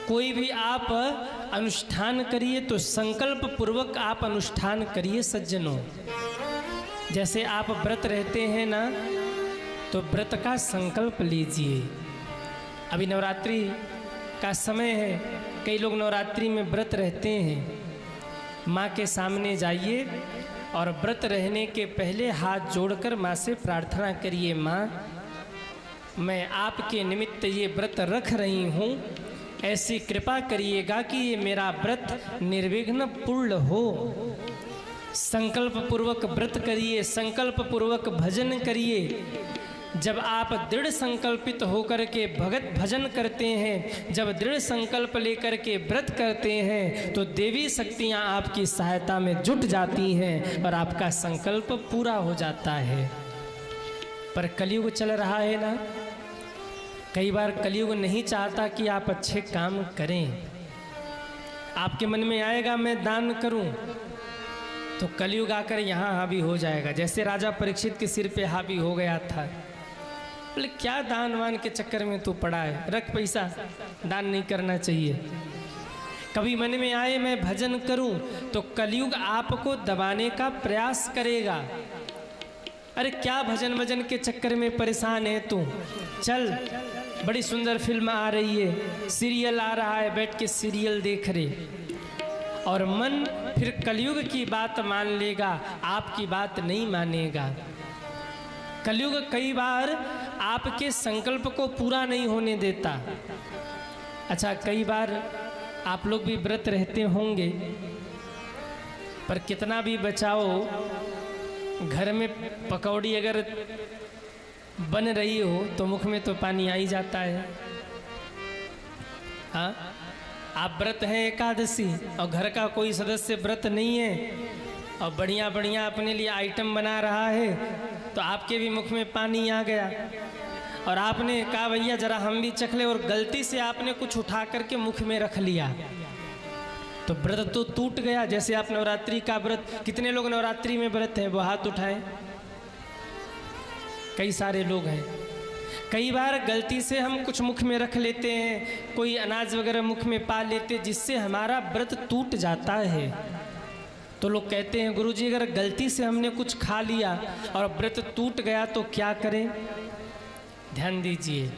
कोई भी आप अनुष्ठान करिए तो संकल्प पूर्वक आप अनुष्ठान करिए सज्जनों। जैसे आप व्रत रहते हैं ना, तो व्रत का संकल्प लीजिए। अभी नवरात्रि का समय है, कई लोग नवरात्रि में व्रत रहते हैं। माँ के सामने जाइए और व्रत रहने के पहले हाथ जोड़कर माँ से प्रार्थना करिए, माँ मैं आपके निमित्त ये व्रत रख रही हूँ, ऐसी कृपा करिएगा कि ये मेरा व्रत निर्विघ्न पूर्ण हो। संकल्प पूर्वक व्रत करिए, संकल्प पूर्वक भजन करिए। जब आप दृढ़ संकल्पित होकर के भगत भजन करते हैं, जब दृढ़ संकल्प लेकर के व्रत करते हैं, तो देवी शक्तियाँ आपकी सहायता में जुट जाती हैं और आपका संकल्प पूरा हो जाता है। पर कलयुग चल रहा है ना, कई बार कलयुग नहीं चाहता कि आप अच्छे काम करें। आपके मन में आएगा मैं दान करूं, तो कलयुग आकर यहाँ हावी हो जाएगा। जैसे राजा परीक्षित के सिर पे हावी हो गया था, बोले क्या दान वान के चक्कर में तू पड़ा है, रख पैसा, दान नहीं करना चाहिए। कभी मन में आए मैं भजन करूं, तो कलयुग आपको दबाने का प्रयास करेगा। अरे क्या भजन भजन के चक्कर में परेशान है तू, चल बड़ी सुंदर फिल्म आ रही है, सीरियल आ रहा है, बैठ के सीरियल देख रहे। और मन फिर कलयुग की बात मान लेगा, आपकी बात नहीं मानेगा। कलयुग कई बार आपके संकल्प को पूरा नहीं होने देता। अच्छा, कई बार आप लोग भी व्रत रहते होंगे, पर कितना भी बचाओ, घर में पकौड़ी अगर बन रही हो तो मुख में तो पानी आ ही जाता है। हाँ, आप व्रत हैं एकादशी और घर का कोई सदस्य व्रत नहीं है और बढ़िया बढ़िया अपने लिए आइटम बना रहा है, तो आपके भी मुख में पानी आ गया और आपने कहा भैया जरा हम भी चख ले, और गलती से आपने कुछ उठा करके मुख में रख लिया, तो व्रत तो टूट गया। जैसे आप नवरात्रि का व्रत, कितने लोग नवरात्रि में व्रत हैं, वो हाथ उठाएं। कई सारे लोग हैं। कई बार गलती से हम कुछ मुख में रख लेते हैं, कोई अनाज वगैरह मुख में पा लेते, जिससे हमारा व्रत टूट जाता है। तो लोग कहते हैं गुरुजी अगर गलती से हमने कुछ खा लिया और व्रत टूट गया तो क्या करें? ध्यान दीजिए,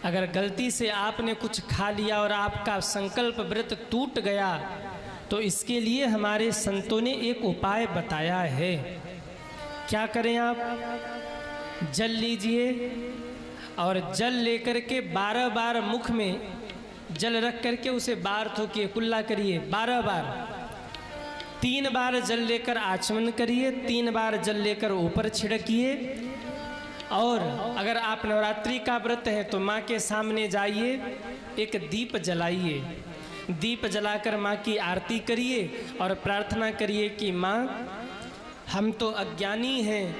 अगर गलती से आपने कुछ खा लिया और आपका संकल्प व्रत टूट गया, तो इसके लिए हमारे संतों ने एक उपाय बताया है। क्या करें आप? जल लीजिए और जल लेकर के 12 बार मुख में जल रख करके उसे बार थोकिए, कुल्ला करिए 12 बार। 3 बार जल लेकर आचमन करिए, 3 बार जल लेकर ऊपर छिड़किए। और अगर आप नवरात्रि का व्रत है तो माँ के सामने जाइए, एक दीप जलाइए, दीप जलाकर माँ की आरती करिए और प्रार्थना करिए कि माँ हम तो अज्ञानी हैं,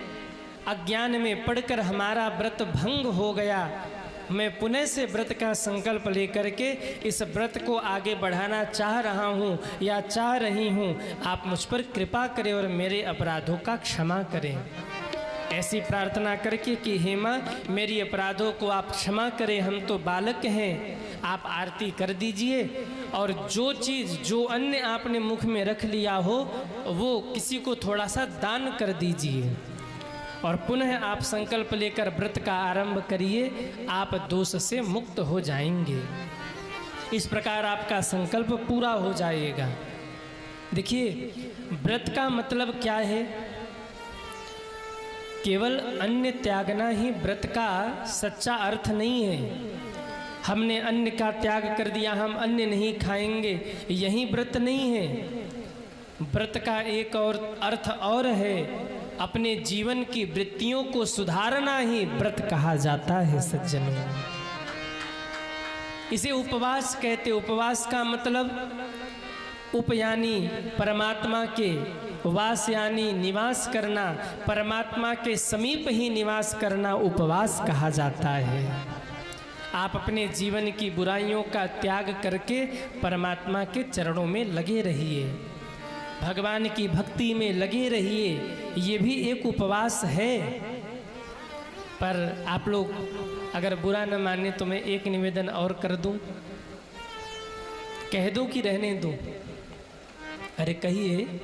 अज्ञान में पड़कर हमारा व्रत भंग हो गया, मैं पुनः से व्रत का संकल्प लेकर के इस व्रत को आगे बढ़ाना चाह रहा हूँ या चाह रही हूँ, आप मुझ पर कृपा करें और मेरे अपराधों का क्षमा करें। ऐसी प्रार्थना करके कि हे माँ मेरी अपराधों को आप क्षमा करें, हम तो बालक हैं, आप आरती कर दीजिए। और जो चीज़ जो अन्न आपने मुख में रख लिया हो वो किसी को थोड़ा सा दान कर दीजिए और पुनः आप संकल्प लेकर व्रत का आरंभ करिए, आप दोष से मुक्त हो जाएंगे। इस प्रकार आपका संकल्प पूरा हो जाएगा। देखिए, व्रत का मतलब क्या है? केवल अन्न त्यागना ही व्रत का सच्चा अर्थ नहीं है। हमने अन्न का त्याग कर दिया, हम अन्न नहीं खाएंगे, यही व्रत नहीं है। व्रत का एक और अर्थ और है, अपने जीवन की वृत्तियों को सुधारना ही व्रत कहा जाता है सज्जनों। इसे उपवास कहते। उपवास का मतलब उप यानी परमात्मा के, वास यानी निवास करना, परमात्मा के समीप ही निवास करना उपवास कहा जाता है। आप अपने जीवन की बुराइयों का त्याग करके परमात्मा के चरणों में लगे रहिए, भगवान की भक्ति में लगे रहिए, ये भी एक उपवास है। पर आप लोग अगर बुरा न माने तो मैं एक निवेदन और कर दूं। कह दो कि रहने दो? अरे कहिए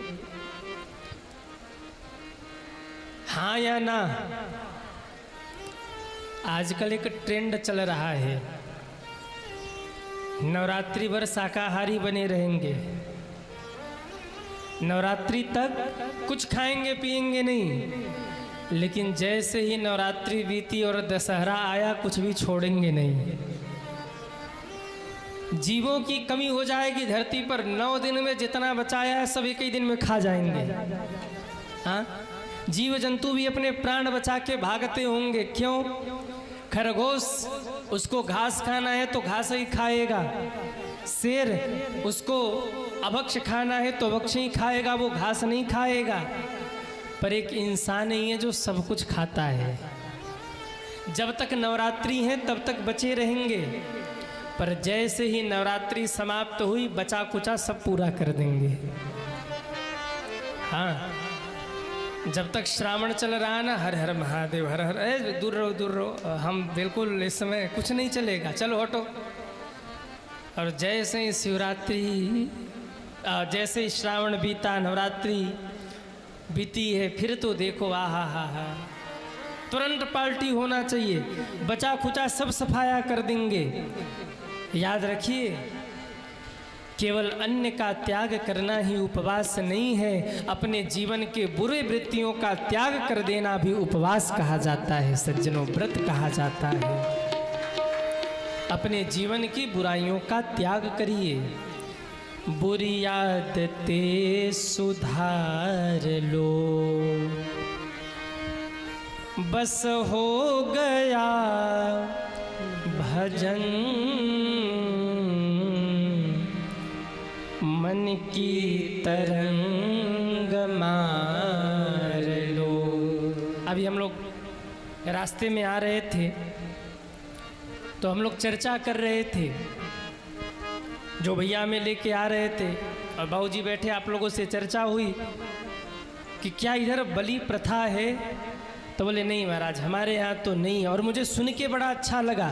हाँ या ना। आजकल एक ट्रेंड चल रहा है, नवरात्रि भर शाकाहारी बने रहेंगे, नवरात्रि तक कुछ खाएंगे पिएंगे नहीं, लेकिन जैसे ही नवरात्रि बीती और दशहरा आया कुछ भी छोड़ेंगे नहीं। जीवों की कमी हो जाएगी धरती पर, 9 दिन में जितना बचाया है सब एक ही दिन में खा जाएंगे। हाँ, जीव जंतु भी अपने प्राण बचा के भागते होंगे। क्यों? खरगोश उसको घास खाना है तो घास ही खाएगा, शेर उसको अभक्ष खाना है तो अभक्ष ही खाएगा, वो घास नहीं खाएगा। पर एक इंसान ही है जो सब कुछ खाता है। जब तक नवरात्रि है तब तक बचे रहेंगे, पर जैसे ही नवरात्रि समाप्त हुई बचा कुचा सब पूरा कर देंगे। हाँ, जब तक श्रावण चल रहा है ना, हर हर महादेव हर हर, दूर रहो दूर रहो, हम बिल्कुल इस समय कुछ नहीं चलेगा, चलो हटो। और जैसे ही शिवरात्रि, जैसे ही श्रावण बीता, नवरात्रि बीती है, फिर तो देखो आहा हा हा, तुरंत पार्टी होना चाहिए, बचा खुचा सब सफाया कर देंगे। याद रखिए, केवल अन्न का त्याग करना ही उपवास नहीं है, अपने जीवन के बुरे वृत्तियों का त्याग कर देना भी उपवास कहा जाता है सज्जनों, व्रत कहा जाता है। अपने जीवन की बुराइयों का त्याग करिए। बुरी आदतें सुधार लो, बस हो गया भजन, मन की तरंग मार लो। अभी हम लोग रास्ते में आ रहे थे तो हम लोग चर्चा कर रहे थे, जो भैया में लेके आ रहे थे और बाबूजी बैठे, आप लोगों से चर्चा हुई कि क्या इधर बलि प्रथा है? तो बोले नहीं महाराज, हमारे यहाँ तो नहीं। और मुझे सुन के बड़ा अच्छा लगा।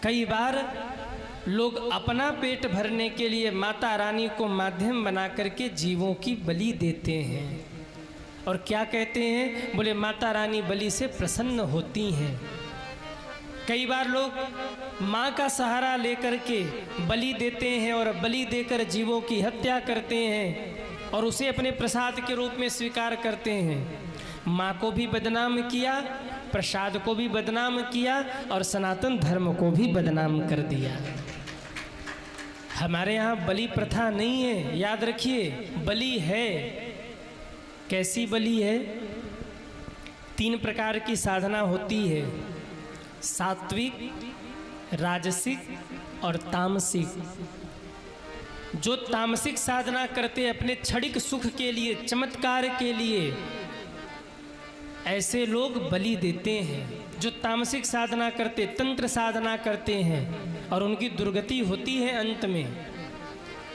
कई बार लोग अपना पेट भरने के लिए माता रानी को माध्यम बना करके जीवों की बलि देते हैं, और क्या कहते हैं? बोले माता रानी बलि से प्रसन्न होती हैं। कई बार लोग माँ का सहारा लेकर के बलि देते हैं और बलि देकर जीवों की हत्या करते हैं और उसे अपने प्रसाद के रूप में स्वीकार करते हैं। माँ को भी बदनाम किया, प्रसाद को भी बदनाम किया और सनातन धर्म को भी बदनाम कर दिया। हमारे यहाँ बलि प्रथा नहीं है, याद रखिए। बलि है, कैसी बलि है? 3 प्रकार की साधना होती है, सात्विक, राजसिक और तामसिक। जो तामसिक साधना करते अपने क्षणिक सुख के लिए, चमत्कार के लिए, ऐसे लोग बलि देते हैं। जो तामसिक साधना करते, तंत्र साधना करते हैं और उनकी दुर्गति होती है, अंत में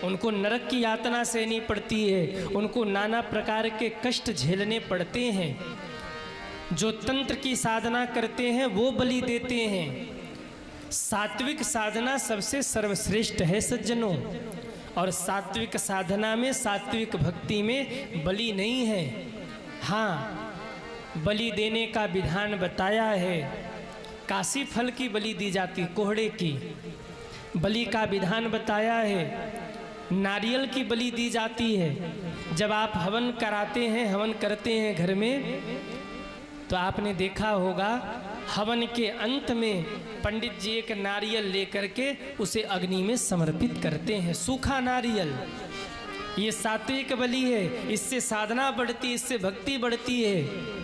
उनको नरक की यातना सहनी पड़ती है, उनको नाना प्रकार के कष्ट झेलने पड़ते हैं। जो तंत्र की साधना करते हैं वो बलि देते हैं। सात्विक साधना सबसे सर्वश्रेष्ठ है सज्जनों, और सात्विक साधना में, सात्विक भक्ति में बलि नहीं है। हाँ, बलि देने का विधान बताया है। काशी फल की बलि दी जाती, कोहड़े की बलि का विधान बताया है। नारियल की बलि दी जाती है। जब आप हवन कराते हैं, हवन करते हैं घर में, तो आपने देखा होगा हवन के अंत में पंडित जी एक नारियल लेकर के उसे अग्नि में समर्पित करते हैं, सूखा नारियल। ये सात्विक बलि है, इससे साधना बढ़ती है, इससे भक्ति बढ़ती है।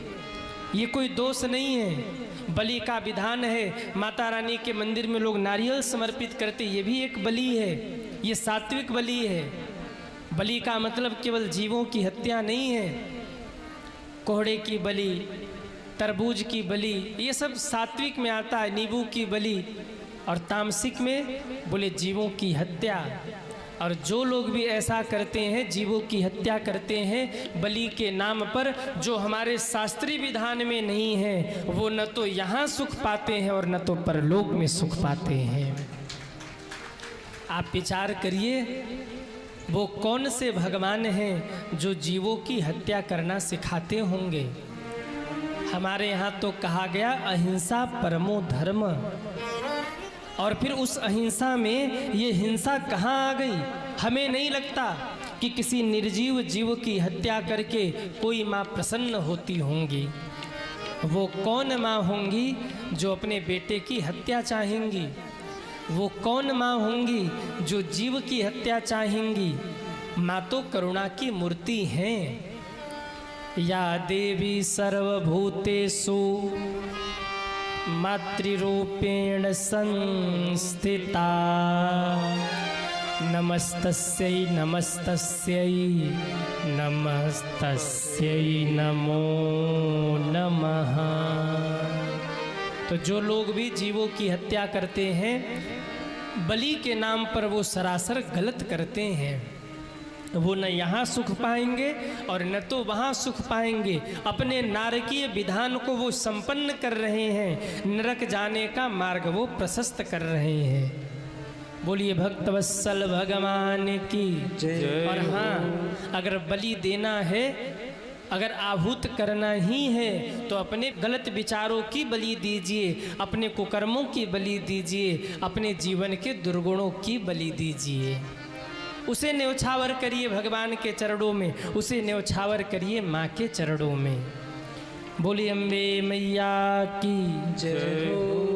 ये कोई दोष नहीं है, बलि का विधान है। माता रानी के मंदिर में लोग नारियल समर्पित करते, ये भी एक बलि है, ये सात्विक बलि है। बलि का मतलब केवल जीवों की हत्या नहीं है। कोहड़े की बलि, तरबूज की बलि, ये सब सात्विक में आता है। नींबू की बलि, और तामसिक में बोले जीवों की हत्या। और जो लोग भी ऐसा करते हैं, जीवों की हत्या करते हैं बलि के नाम पर, जो हमारे शास्त्रीय विधान में नहीं है, वो न तो यहाँ सुख पाते हैं और न तो परलोक में सुख पाते हैं। आप विचार करिए, वो कौन से भगवान हैं जो जीवों की हत्या करना सिखाते होंगे। हमारे यहाँ तो कहा गया अहिंसा परमो धर्म, और फिर उस अहिंसा में ये हिंसा कहाँ आ गई। हमें नहीं लगता कि किसी निर्जीव जीव की हत्या करके कोई माँ प्रसन्न होती होंगी। वो कौन माँ होंगी जो अपने बेटे की हत्या चाहेंगी? वो कौन माँ होंगी जो जीव की हत्या चाहेंगी? माँ तो करुणा की मूर्ति हैं। या देवी सर्वभूतेषु मातृरूपेण संस्थिता, नमस्तस्यै नमस्तस्यै नमस्तस्यै नमो नमः। तो जो लोग भी जीवों की हत्या करते हैं, बलि के नाम पर वो सरासर गलत करते हैं। वो न यहाँ सुख पाएंगे और न तो वहाँ सुख पाएंगे। अपने नारकीय विधान को वो संपन्न कर रहे हैं, नरक जाने का मार्ग वो प्रशस्त कर रहे हैं। बोलिए भक्तवत्सल भगवान की जय। और हाँ, अगर बलि देना है, अगर आहूत करना ही है, तो अपने गलत विचारों की बलि दीजिए, अपने कुकर्मों की बलि दीजिए, अपने जीवन के दुर्गुणों की बलि दीजिए। उसे न्यौछावर करिए भगवान के चरणों में, उसे न्यौछावर करिए माँ के चरणों में। बोलिए अम्बे मैया की जय हो।